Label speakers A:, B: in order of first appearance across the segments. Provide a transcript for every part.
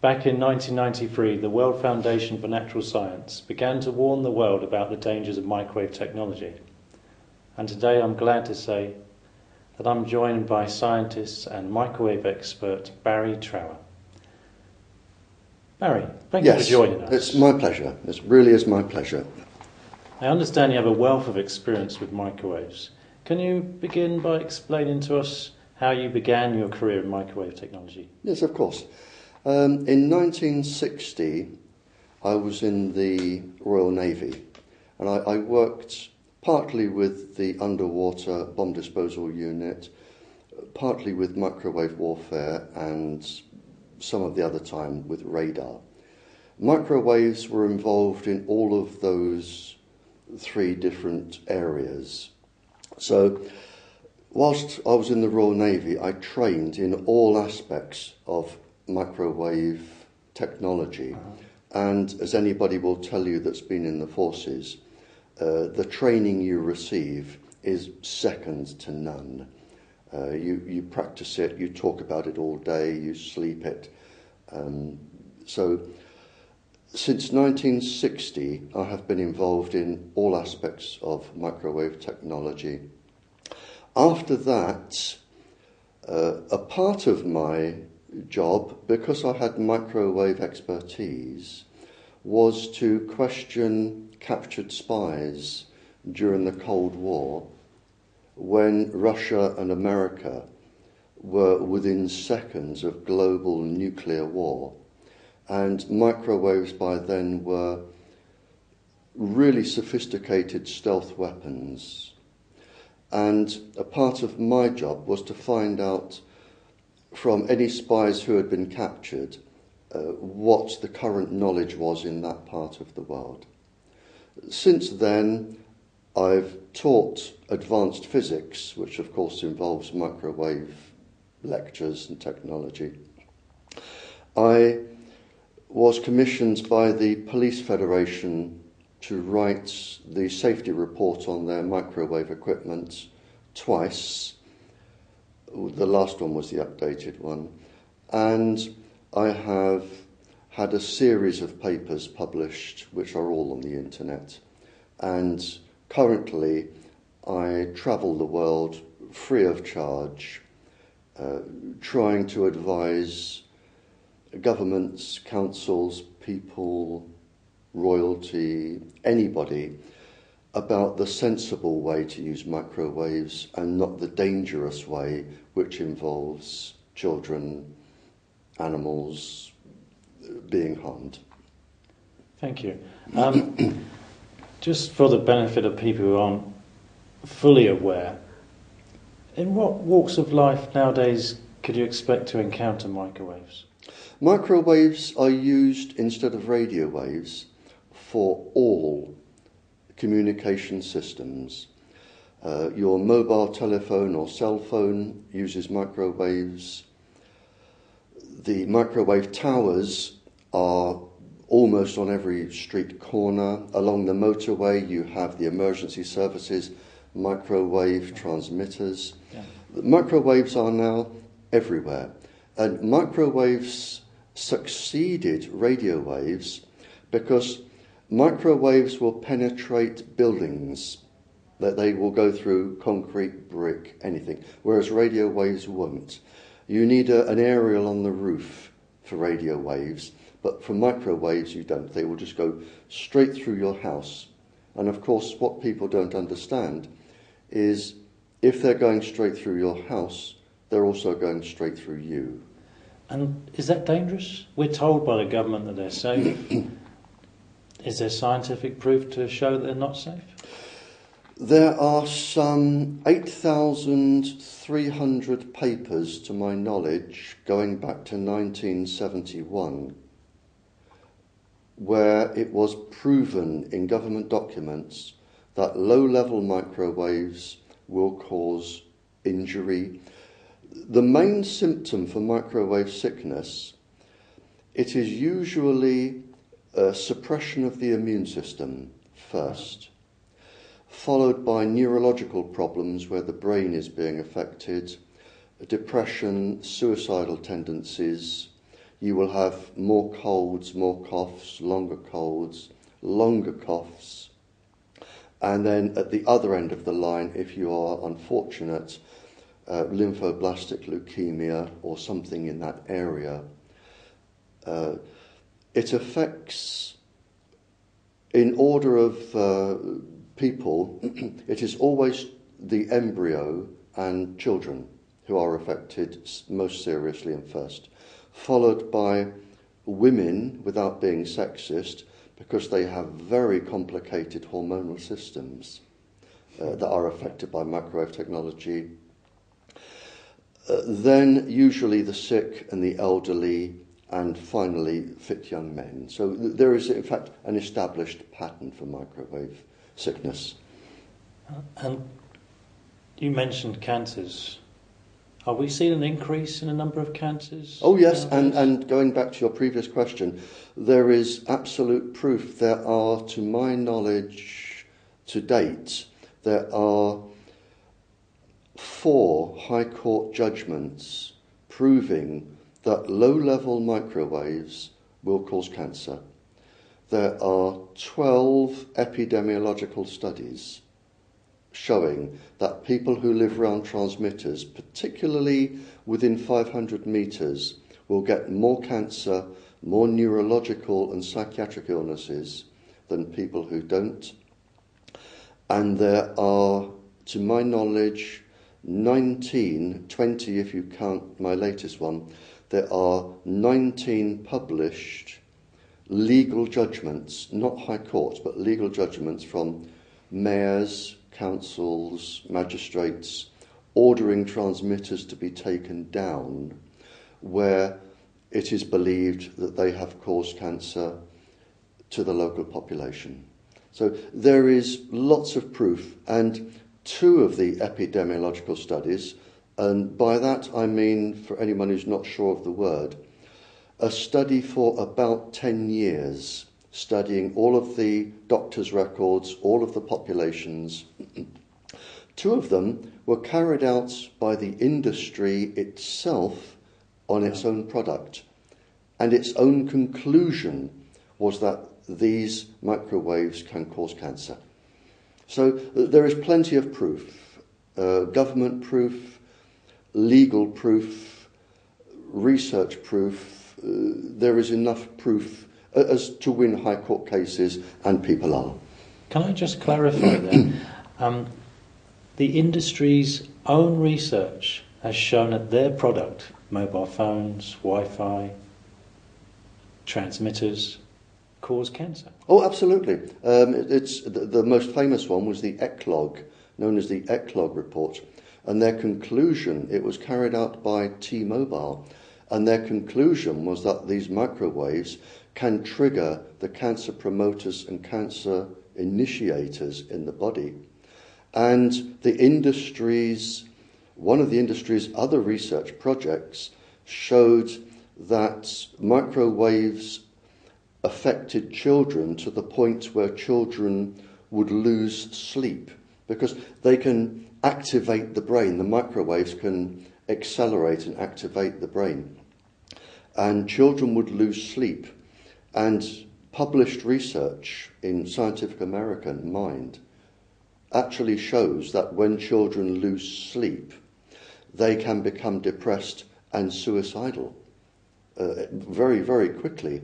A: Back in 1993, the World Foundation for Natural Science began to warn the world about the dangers of microwave technology. And today I'm glad to say that I'm joined by scientist and microwave expert Barrie Trower. Barrie, thank you for joining us.
B: It's my pleasure. It really is my pleasure.
A: I understand you have a wealth of experience with microwaves. Can you begin by explaining to us how you began your career in microwave technology?
B: Yes, of course. In 1960, I was in the Royal Navy, and I worked partly with the underwater bomb disposal unit, partly with microwave warfare, and some of the other time with radar. Microwaves were involved in all of those three different areas. So, whilst I was in the Royal Navy, I trained in all aspects of microwave technology. And as anybody will tell you that's been in the forces, the training you receive is second to none. You practice it, you talk about it all day, you sleep it. So since 1960, I have been involved in all aspects of microwave technology. After that, a part of my job, because I had microwave expertise, was to question captured spies during the Cold War, when Russia and America were within seconds of global nuclear war, and microwaves by then were really sophisticated stealth weapons. And a part of my job was to find out from any spies who had been captured what the current knowledge was in that part of the world. Since then, I've taught advanced physics, which of course involves microwave lectures and technology. I was commissioned by the Police Federation to write the safety report on their microwave equipment twice. The last one was the updated one. And I have had a series of papers published, which are all on the internet. And currently, I travel the world free of charge, trying to advise governments, councils, people, royalty, anybody, about the sensible way to use microwaves and not the dangerous way, which involves children, animals being harmed.
A: Thank you. Just for the benefit of people who aren't fully aware, in what walks of life nowadays could you expect to encounter microwaves?
B: Microwaves are used instead of radio waves for all communication systems. Your mobile telephone or cell phone uses microwaves. The microwave towers are almost on every street corner. Along the motorway, you have the emergency services, microwave transmitters. Yeah. Microwaves are now everywhere. And microwaves succeeded radio waves because microwaves will penetrate buildings, that they will go through concrete, brick, anything, whereas radio waves won't. You need an aerial on the roof for radio waves, but for microwaves you don't. They will just go straight through your house. And of course, what people don't understand is if they're going straight through your house, they're also going straight through you.
A: And is that dangerous? We're told by the government that they're safe. Is there scientific proof to show that they're not safe?
B: There are some 8,300 papers, to my knowledge, going back to 1971, where it was proven in government documents that low-level microwaves will cause injury. The main symptom for microwave sickness, it is usually a suppression of the immune system first, followed by neurological problems where the brain is being affected, depression, suicidal tendencies, you will have more colds, more coughs, longer colds, longer coughs. And then at the other end of the line, if you are unfortunate, lymphoblastic leukemia or something in that area. It affects, in order of people, it is always the embryo and children who are affected most seriously and first, followed by women, without being sexist, because they have very complicated hormonal systems that are affected by microwave technology. Then usually the sick and the elderly, and finally fit young men. So there is in fact an established pattern for microwave sickness.
A: And you mentioned cancers. Are we seeing an increase in the number of cancers?
B: Oh yes,
A: nowadays?
B: and going back to your previous question, there is absolute proof. There are, to my knowledge, to date, there are 4 High Court judgments proving that low-level microwaves will cause cancer. There are 12 epidemiological studies showing that people who live around transmitters, particularly within 500 metres, will get more cancer, more neurological and psychiatric illnesses than people who don't. And there are, to my knowledge, 20 if you count my latest one, there are 19 published legal judgments, not high courts, but legal judgments from mayors, councils, magistrates, ordering transmitters to be taken down, where it is believed that they have caused cancer to the local population. So there is lots of proof, and 2 of the epidemiological studies, and by that I mean, for anyone who's not sure of the word, a study for about 10 years, studying all of the doctors' records, all of the populations. 2 of them were carried out by the industry itself on its own product, and its own conclusion was that these microwaves can cause cancer. So there is plenty of proof, government proof, legal proof, research proof. There is enough proof as to win high court cases, and people are.
A: Can I just clarify then? The industry's own research has shown that their product, mobile phones, Wi-Fi, transmitters, cause cancer.
B: Oh, absolutely. It's the most famous one was the ECLOG, known as the ECLOG report. And their conclusion, it was carried out by T-Mobile, and their conclusion was that these microwaves can trigger the cancer promoters and cancer initiators in the body. And the industry's, one of the industry's other research projects showed that microwaves affected children to the point where children would lose sleep, because they can activate the brain. The microwaves can accelerate and activate the brain. And children would lose sleep. And published research in Scientific American Mind actually shows that when children lose sleep, they can become depressed and suicidal very, very quickly.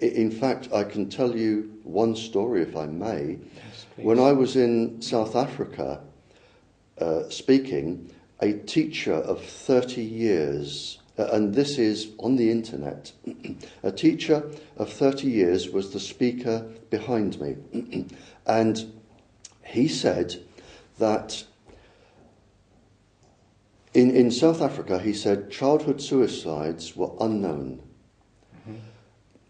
B: In fact, I can tell you one story, if I may.
A: Yes,
B: when I was in South Africa speaking, a teacher of 30 years, and this is on the internet, a teacher of 30 years was the speaker behind me. And he said that in South Africa, he said childhood suicides were unknown.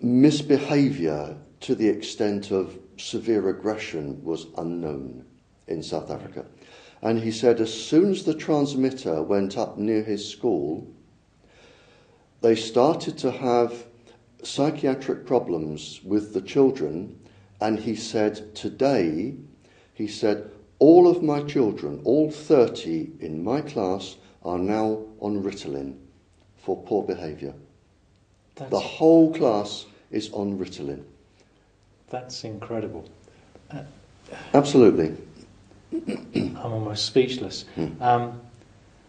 B: Misbehaviour to the extent of severe aggression was unknown in South Africa. And he said as soon as the transmitter went up near his school, they started to have psychiatric problems with the children. And he said, today, he said, all of my children, all 30 in my class, are now on Ritalin for poor behaviour. The whole class is on Ritalin.
A: That's incredible.
B: Absolutely.
A: I'm almost speechless.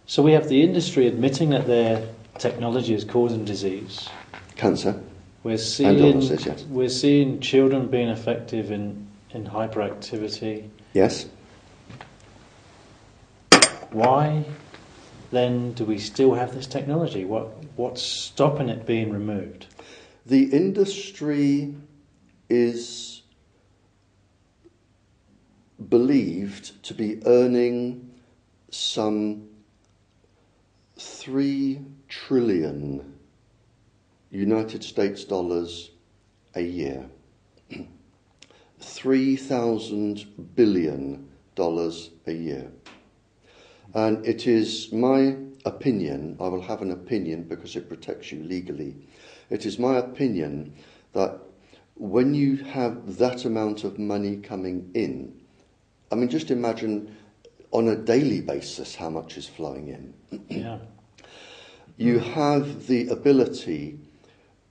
A: So we have the industry admitting that their technology is causing disease.
B: Cancer.
A: We're
B: And illnesses, yes.
A: We're seeing children being effective in hyperactivity.
B: Yes.
A: Why then do we still have this technology? What's stopping it being removed?
B: The industry is believed to be earning some 3 trillion United States dollars a year. $3,000 billion a year. And it is my opinion, I will have an opinion because it protects you legally, it is my opinion that when you have that amount of money coming in, I mean, just imagine on a daily basis how much is flowing in.
A: Yeah.
B: You have the ability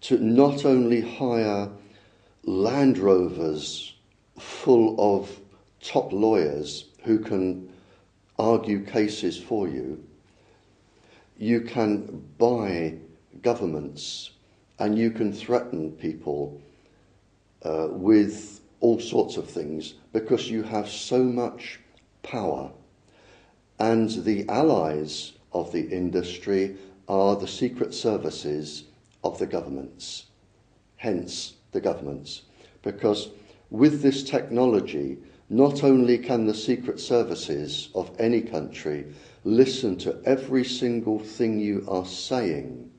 B: to not only hire Land Rovers full of top lawyers who can argue cases for you, you can buy governments and you can threaten people with all sorts of things because you have so much power. And the allies of the industry are the secret services of the governments, hence the governments. Because with this technology, not only can the secret services of any country listen to every single thing you are saying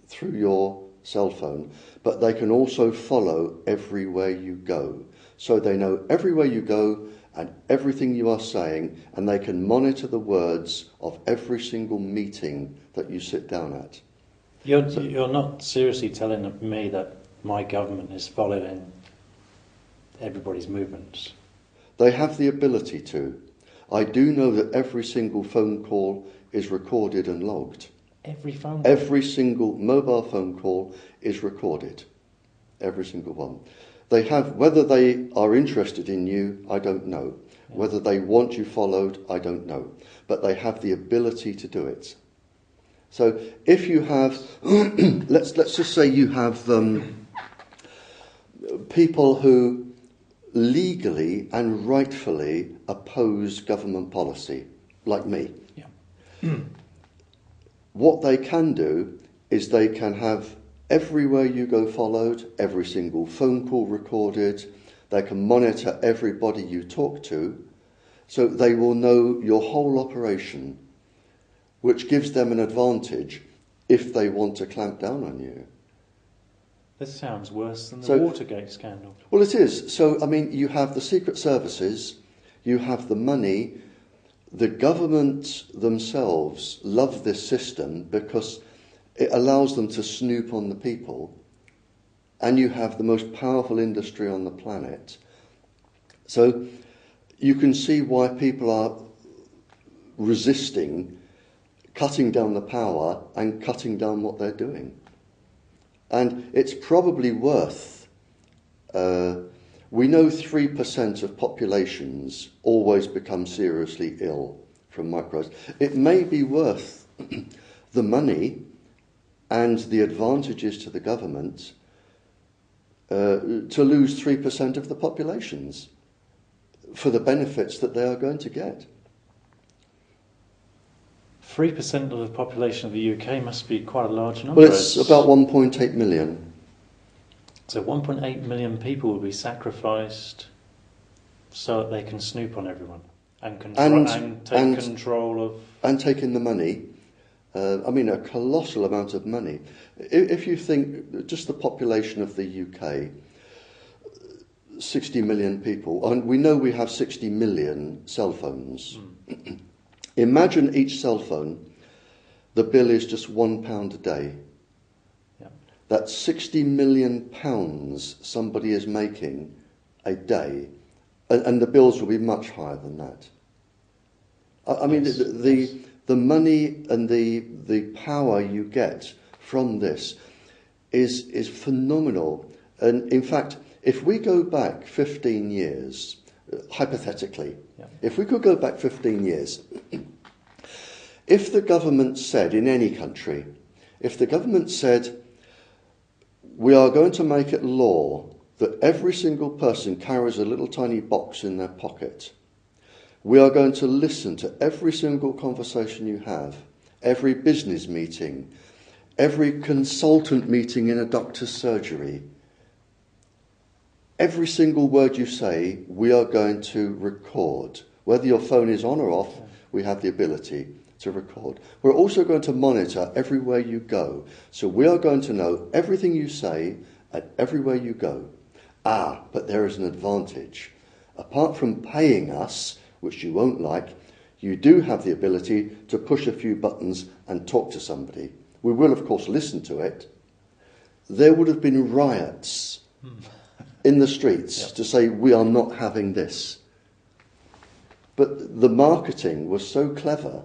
B: through your cell phone, but they can also follow everywhere you go. So they know everywhere you go and everything you are saying, and they can monitor the words of every single meeting that you sit down at.
A: You're not seriously telling me that my government is following everybody's movements?
B: They have the ability to. I do know that every single phone call is recorded and logged.
A: Every phone call?
B: Every single mobile phone call is recorded. Every single one. They have, whether they are interested in you, I don't know. Yeah. Whether they want you followed, I don't know. But they have the ability to do it. So if you have, let's just say you have people who legally and rightfully oppose government policy, like me.
A: Yeah.
B: What they can do is they can have everywhere you go followed, every single phone call recorded, they can monitor everybody you talk to, so they will know your whole operation, which gives them an advantage if they want to clamp down on you.
A: This sounds worse than the Watergate scandal.
B: Well, it is. So, I mean, you have the secret services, you have the money. The government themselves love this system because it allows them to snoop on the people, and you have the most powerful industry on the planet. So you can see why people are resisting cutting down the power and cutting down what they're doing. And it's probably worth, we know 3% of populations always become seriously ill from microbes. It may be worth the money and the advantages to the government to lose 3% of the populations for the benefits that they are going to get.
A: 3% of the population of the UK must be quite a large number.
B: Well, it's about 1.8 million.
A: So 1.8 million people will be sacrificed so that they can snoop on everyone and take control of...
B: And take in the money. I mean, a colossal amount of money. If you think just the population of the UK, 60 million people, and we know we have 60 million cell phones. Imagine each cell phone, the bill is just £1 a day.
A: Yeah.
B: That's £60 million somebody is making a day, and the bills will be much higher than that. I mean, the money and the power you get from this, is phenomenal. And in fact, if we go back 15 years, hypothetically, if we could go back 15 years, if the government said, in any country, if the government said, we are going to make it law that every single person carries a little tiny box in their pocket, we are going to listen to every single conversation you have, every business meeting, every consultant meeting in a doctor's surgery, every single word you say, we are going to record. Whether your phone is on or off, we have the ability to record. We're also going to monitor everywhere you go. So we are going to know everything you say and everywhere you go. But there is an advantage. Apart from paying us, which you won't like, you do have the ability to push a few buttons and talk to somebody. We will, of course, listen to it. There would have been riots in the streets to say, we are not having this. But the marketing was so clever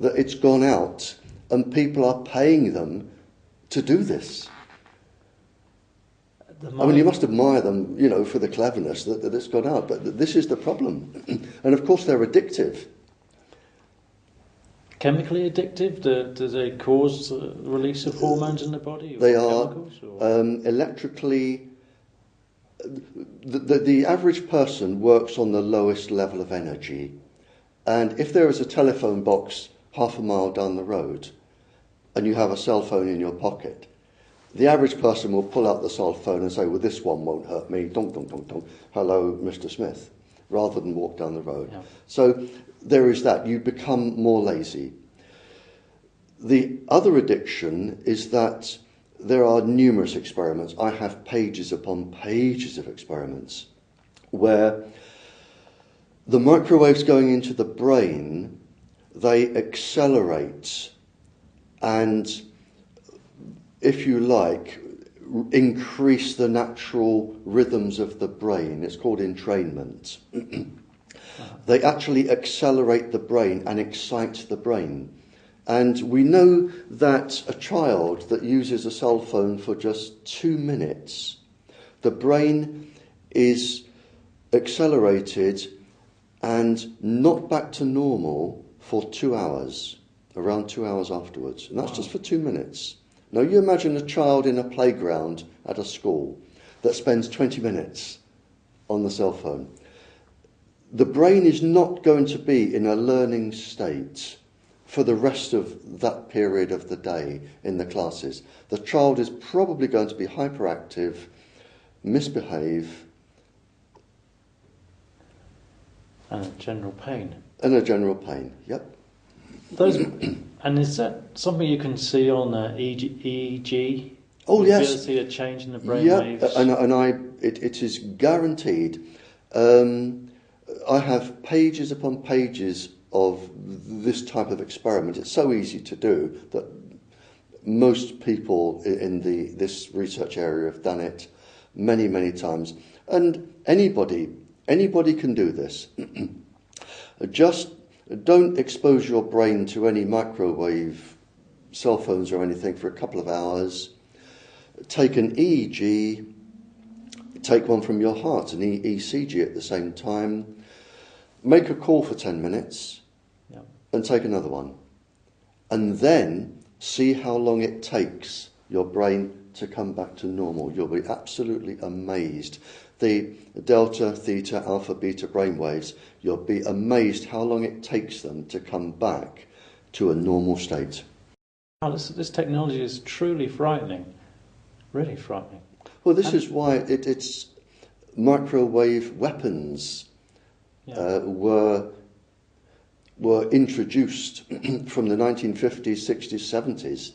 B: that it's gone out and people are paying them to do this. I mean, you must admire them, for the cleverness that it's gone out. But this is the problem. And of course, they're addictive.
A: Chemically addictive? Do they cause the release of hormones in the body?
B: They are electrically... The average person works on the lowest level of energy. And if there is a telephone box half a mile down the road and you have a cell phone in your pocket, the average person will pull out the cell phone and say, well, this one won't hurt me, dong, dong, dong, dong, hello, Mr. Smith, rather than walk down the road. Yeah. So there is that. You become more lazy. The other addiction is that there are numerous experiments. I have pages upon pages of experiments where the microwaves going into the brain, they accelerate and, if you like, increase the natural rhythms of the brain. It's called entrainment. They actually accelerate the brain and excite the brain. And we know that a child that uses a cell phone for just 2 minutes, the brain is accelerated and not back to normal for 2 hours, around 2 hours afterwards. And that's just for 2 minutes. Now you imagine a child in a playground at a school that spends 20 minutes on the cell phone. The brain is not going to be in a learning state for the rest of that period of the day in the classes. The child is probably going to be hyperactive, misbehave.
A: And a general pain.
B: And a general pain, yep.
A: And is that something you can see on EEG?
B: Oh, yes.
A: You see a change in the brain waves?
B: It is guaranteed. I have pages upon pages of this type of experiment. It's so easy to do that most people in this research area have done it many, many times. And anybody can do this. Just don't expose your brain to any microwave cell phones or anything for a couple of hours. Take an EEG, take one from your heart, an ECG at the same time. Make a call for 10 minutes and take another one. And then see how long it takes your brain to come back to normal. You'll be absolutely amazed. The delta, theta, alpha, beta brainwaves, you'll be amazed how long it takes them to come back to a normal state.
A: Oh, this technology is truly frightening. Really frightening.
B: Well, this is why it's microwave weapons were introduced from the 1950s, 60s, 70s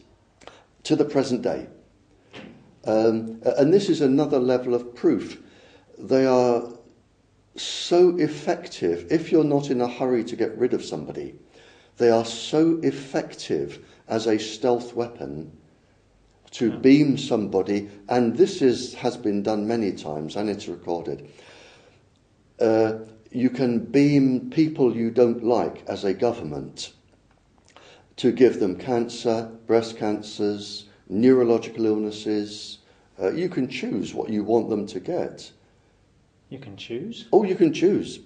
B: to the present day. And this is another level of proof. They are so effective, if you're not in a hurry to get rid of somebody, they are so effective as a stealth weapon to beam somebody, and this has been done many times, and it's recorded. You can beam people you don't like as a government to give them cancer, breast cancers, neurological illnesses. You can choose what you want them to get.
A: You can choose?
B: Oh, you can choose.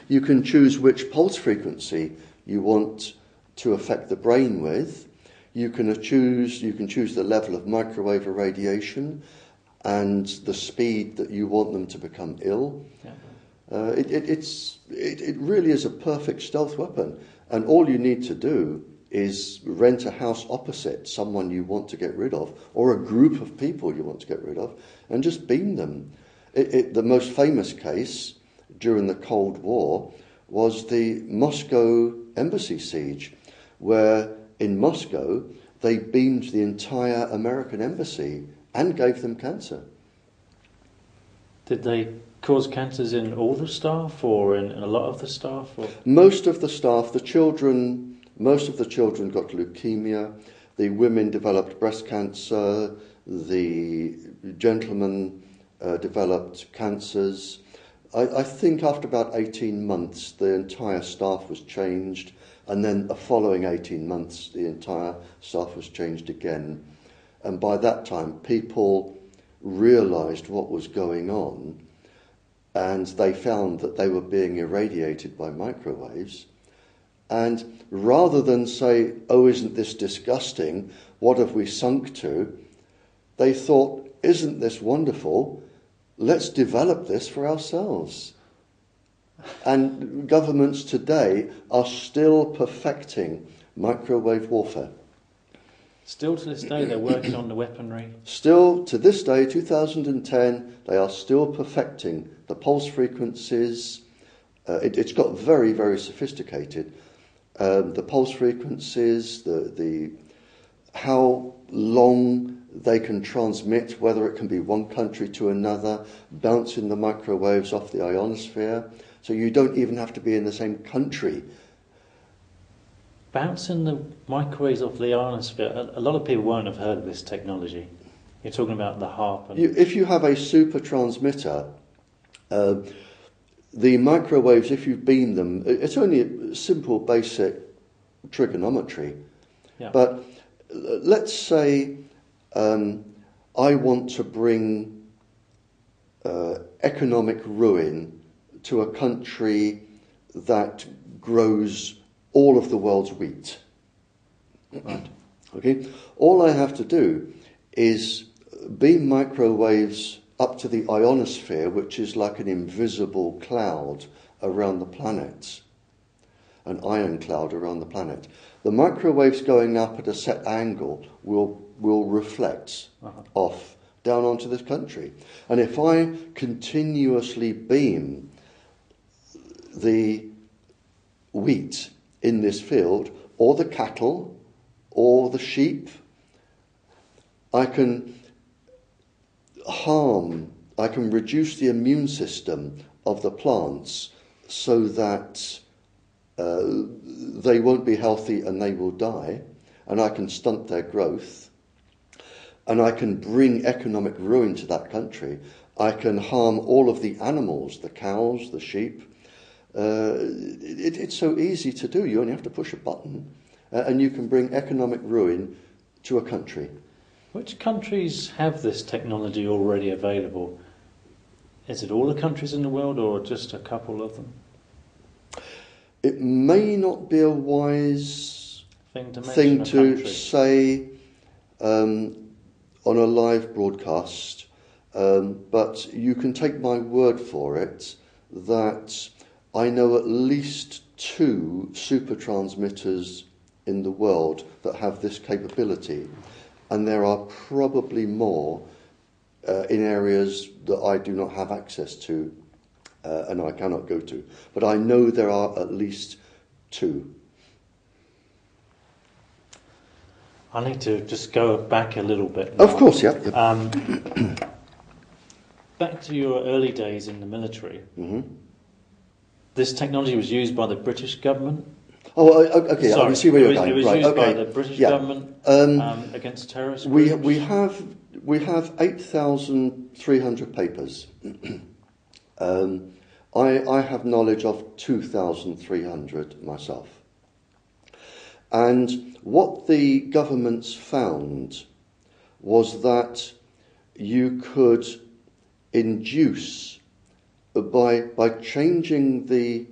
B: You can choose which pulse frequency you want to affect the brain with. You can choose the level of microwave irradiation and the speed that you want them to become ill.
A: Yeah.
B: It really is a perfect stealth weapon, and all you need to do is rent a house opposite someone you want to get rid of, or a group of people you want to get rid of, and just beam them. The most famous case during the Cold War was the Moscow embassy siege, where in Moscow they beamed the entire American embassy and gave them cancer.
A: Did they cause cancers in all the staff, or in a lot of the staff? Or?
B: Most of the staff, most of the children got leukemia. The women developed breast cancer. The gentlemen developed cancers. I think after about 18 months, the entire staff was changed, and then the following 18 months, the entire staff was changed again. And by that time, people realised what was going on, and they found that they were being irradiated by microwaves. And rather than say, oh, isn't this disgusting? What have we sunk to? They thought, isn't this wonderful? Let's develop this for ourselves. And governments today are still perfecting microwave warfare.
A: Still to this day, they're working on the weaponry.
B: Still to this day, 2010, they are still perfecting the pulse frequencies. It's got very, very sophisticated. The pulse frequencies, the how long they can transmit, whether it can be one country to another, bouncing the microwaves off the ionosphere. So you don't even have to be in the same country.
A: Bouncing the microwaves off the ionosphere, a lot of people won't have heard of this technology. You're talking about the HAARP.
B: If you have a super transmitter, the microwaves, if you beam them, it's only a simple basic trigonometry.
A: Yeah.
B: But let's say I want to bring economic ruin to a country that grows all of the world's wheat.
A: Right.
B: Okay. All I have to do is beam microwaves up to the ionosphere, which is like an invisible cloud around the planet, an ion cloud around the planet. The microwaves going up at a set angle will reflect off down onto this country. And if I continuously beam the wheat in this field, or the cattle, or the sheep, I can reduce the immune system of the plants so that they won't be healthy and they will die, and I can stunt their growth, and I can bring economic ruin to that country. I can harm all of the animals, the cows, the sheep. It's so easy to do. You only have to push a button, and you can bring economic ruin to a country.
A: Which countries have this technology already available? Is it all the countries in the world, or just a couple of them?
B: It may not be a wise
A: thing
B: to say on a live broadcast, but you can take my word for it that I know at least 2 super transmitters in the world that have this capability, and there are probably more in areas that I do not have access to and I cannot go to. But I know there are at least 2.
A: I need to just go back a little bit now.
B: Of course, yeah.
A: Back to your early days in the military.
B: Mm-hmm.
A: This technology was used by the British government.
B: Oh, okay.
A: Sorry,
B: I can see where you're going.
A: It was
B: right,
A: used
B: okay.
A: by the British
B: yeah.
A: government against terrorist
B: We
A: groups.
B: we have 8,300 papers. I have knowledge of 2,300 myself. And what the governments found was that you could induce, by changing the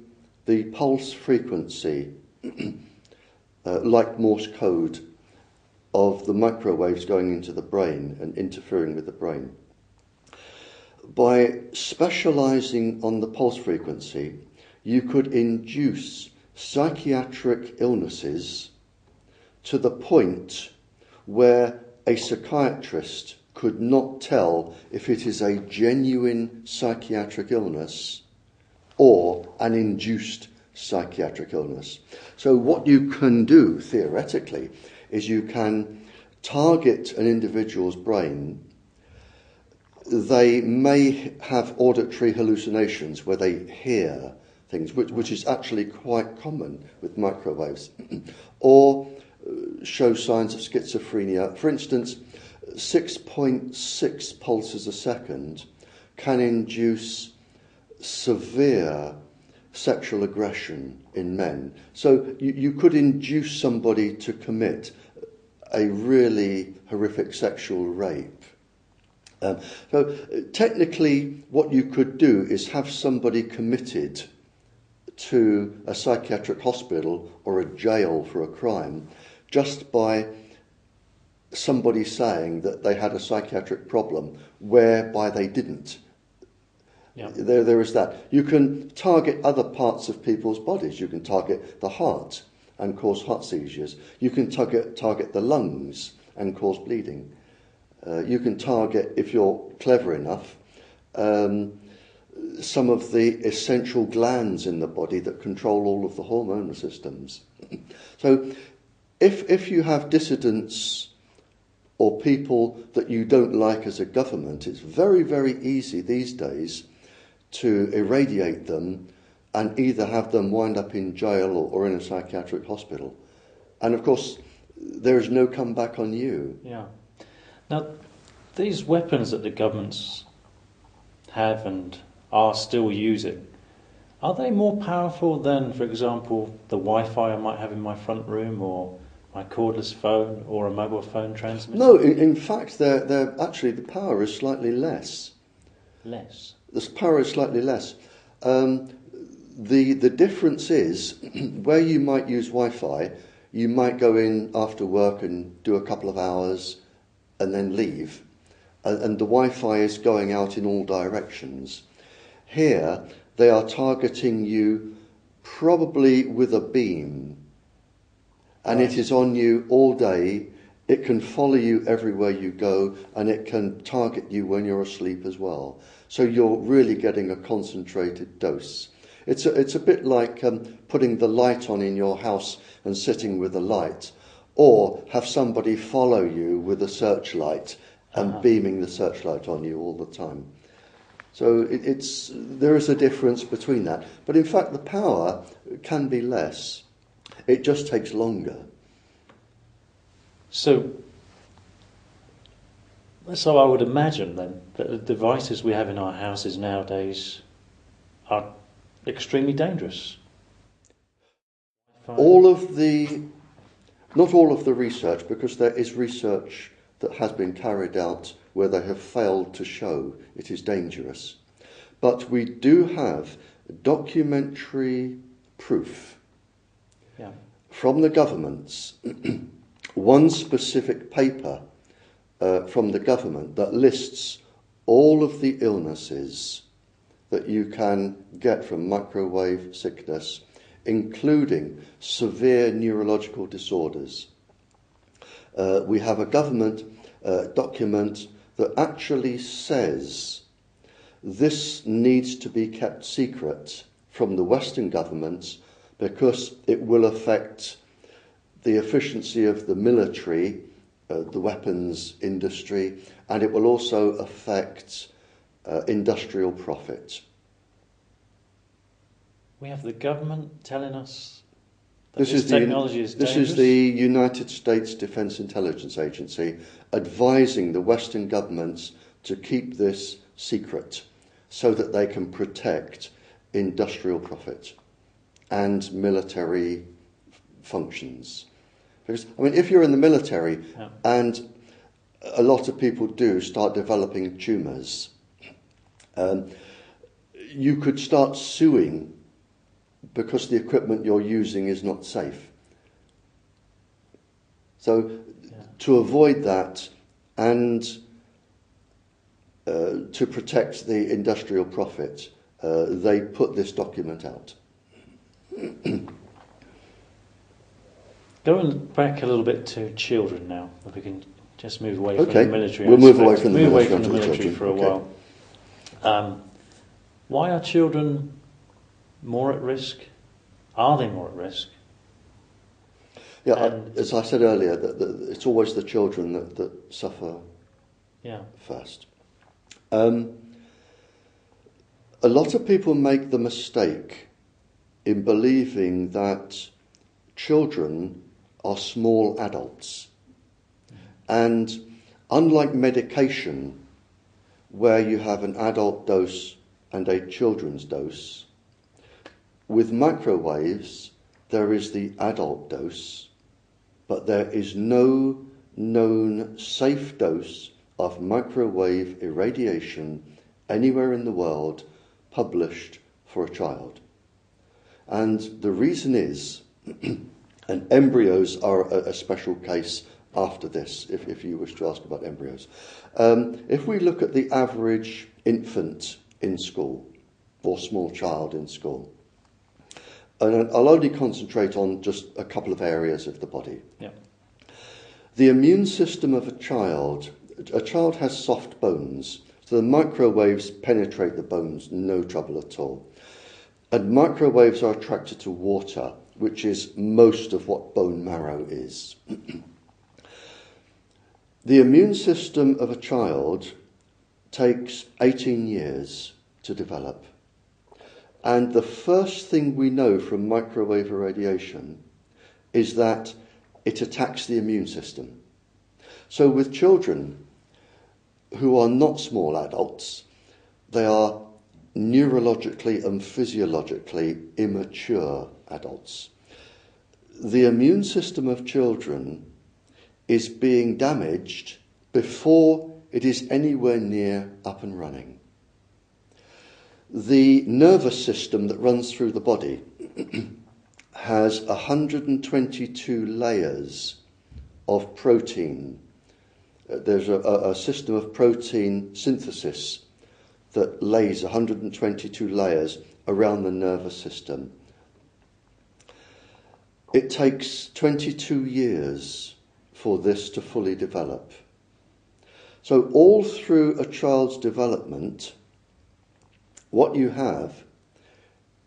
B: pulse frequency, like Morse code, of the microwaves going into the brain and interfering with the brain. By specialising on the pulse frequency, you could induce psychiatric illnesses to the point where a psychiatrist could not tell if it is a genuine psychiatric illness or an induced psychiatric illness. So what you can do, theoretically, is you can target an individual's brain. They may have auditory hallucinations where they hear things, which is actually quite common with microwaves, or show signs of schizophrenia. For instance, 6.6 pulses a second can induce severe sexual aggression in men. So you could induce somebody to commit a really horrific sexual rape. So technically what you could do is have somebody committed to a psychiatric hospital or a jail for a crime just by somebody saying that they had a psychiatric problem whereby they didn't.
A: Yeah.
B: There is that. You can target other parts of people's bodies. You can target the heart and cause heart seizures. You can target the lungs and cause bleeding. You can target, if you're clever enough, some of the essential glands in the body that control all of the hormonal systems. So if you have dissidents or people that you don't like as a government, it's very, very easy these days to irradiate them and either have them wind up in jail or in a psychiatric hospital. And of course, there is no comeback on you.
A: Yeah. Now, these weapons that the governments have and are still using, are they more powerful than, for example, the Wi-Fi I might have in my front room, or my cordless phone, or a mobile phone transmitter?
B: No, in fact, they're actually, the power is slightly less.
A: Less?
B: The power is slightly less. The difference is, where you might use Wi-Fi, you might go in after work and do a couple of hours and then leave. And the Wi-Fi is going out in all directions. Here, they are targeting you probably with a beam. And
A: Right.
B: it is on you all day. It can follow you everywhere you go, and it can target you when you're asleep as well. So you're really getting a concentrated dose. It's a bit like putting the light on in your house and sitting with the light, or have somebody follow you with a searchlight and beaming the searchlight on you all the time. So there is a difference between that. But in fact, the power can be less. It just takes longer.
A: So I would imagine then that the devices we have in our houses nowadays are extremely dangerous.
B: Not all of the research, because there is research that has been carried out where they have failed to show it is dangerous. But we do have documentary proof from the governments, one specific paper from the government that lists all of the illnesses that you can get from microwave sickness, including severe neurological disorders. We have a government document that actually says this needs to be kept secret from the Western governments because it will affect the efficiency of the military, the weapons industry, and it will also affect industrial profit.
A: We have the government telling us that
B: This is
A: dangerous?
B: This is the United States Defense Intelligence Agency advising the Western governments to keep this secret so that they can protect industrial profit and military functions. Because, I mean, if you're in the military and a lot of people do start developing tumours, you could start suing because the equipment you're using is not safe. So to avoid that and to protect the industrial profit, they put this document out.
A: Going back a little bit to children now, if we can just move away from the military.
B: We'll move away from the military
A: for a while. Why are children more at risk? Are they more at risk?
B: Yeah, as I said earlier, that it's always the children that suffer first. A lot of people make the mistake in believing that children are small adults. And unlike medication, where you have an adult dose and a children's dose, with microwaves, there is the adult dose, but there is no known safe dose of microwave irradiation anywhere in the world published for a child. And the reason is, and embryos are a special case after this, if you wish to ask about embryos. If we look at the average infant in school, or small child in school, and I'll only concentrate on just a couple of areas of the body.
A: Yeah.
B: The immune system of a child has soft bones, so the microwaves penetrate the bones, no trouble at all. And microwaves are attracted to water, which is most of what bone marrow is. The immune system of a child takes 18 years to develop. And the first thing we know from microwave irradiation is that it attacks the immune system. So with children who are not small adults, they are neurologically and physiologically immature adults. The immune system of children is being damaged before it is anywhere near up and running. The nervous system that runs through the body has 122 layers of protein. There's a system of protein synthesis that lays 122 layers around the nervous system. It takes 22 years for this to fully develop. So all through a child's development, what you have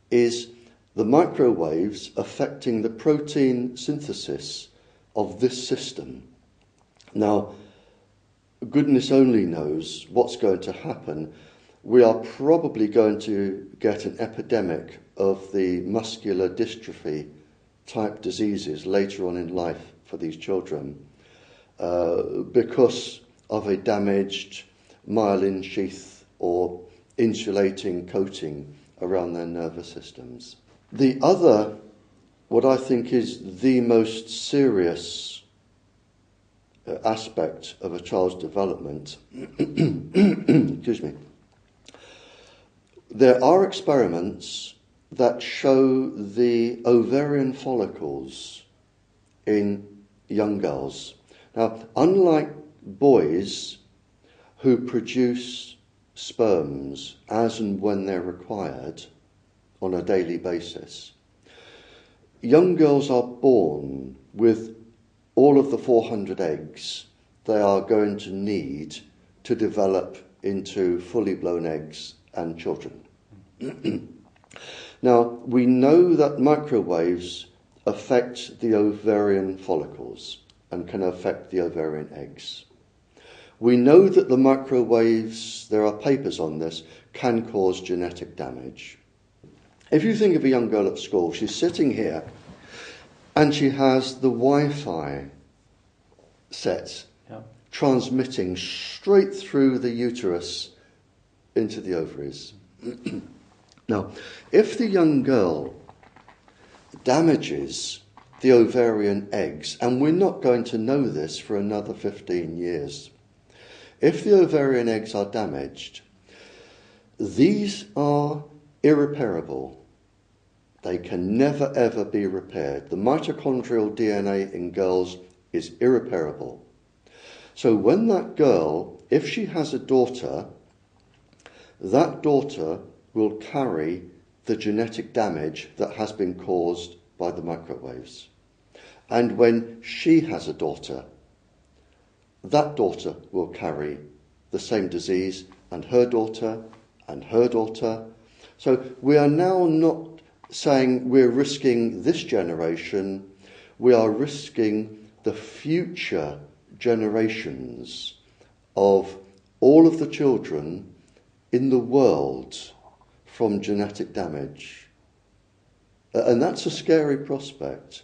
B: is the microwaves affecting the protein synthesis of this system. Now, goodness only knows what's going to happen. We are probably going to get an epidemic of the muscular dystrophy type diseases later on in life for these children because of a damaged myelin sheath or insulating coating around their nervous systems. The other, what I think is the most serious aspect of a child's development, excuse me, there are experiments that show the ovarian follicles in young girls. Now, unlike boys who produce sperms as and when they're required on a daily basis, young girls are born with all of the 400 eggs they are going to need to develop into fully blown eggs and children. Now, we know that microwaves affect the ovarian follicles and can affect the ovarian eggs. We know that the microwaves, there are papers on this, can cause genetic damage. If you think of a young girl at school, she's sitting here and she has the Wi-Fi set transmitting straight through the uterus into the ovaries. Now, if the young girl damages the ovarian eggs, and we're not going to know this for another 15 years, if the ovarian eggs are damaged, these are irreparable. They can never ever be repaired. The mitochondrial DNA in girls is irreparable. So when that girl, if she has a daughter, that daughter will carry the genetic damage that has been caused by the microwaves. And when she has a daughter, that daughter will carry the same disease, and her daughter, and her daughter. So we are now not saying we're risking this generation, we are risking the future generations of all of the children in the world from genetic damage. And that's a scary prospect.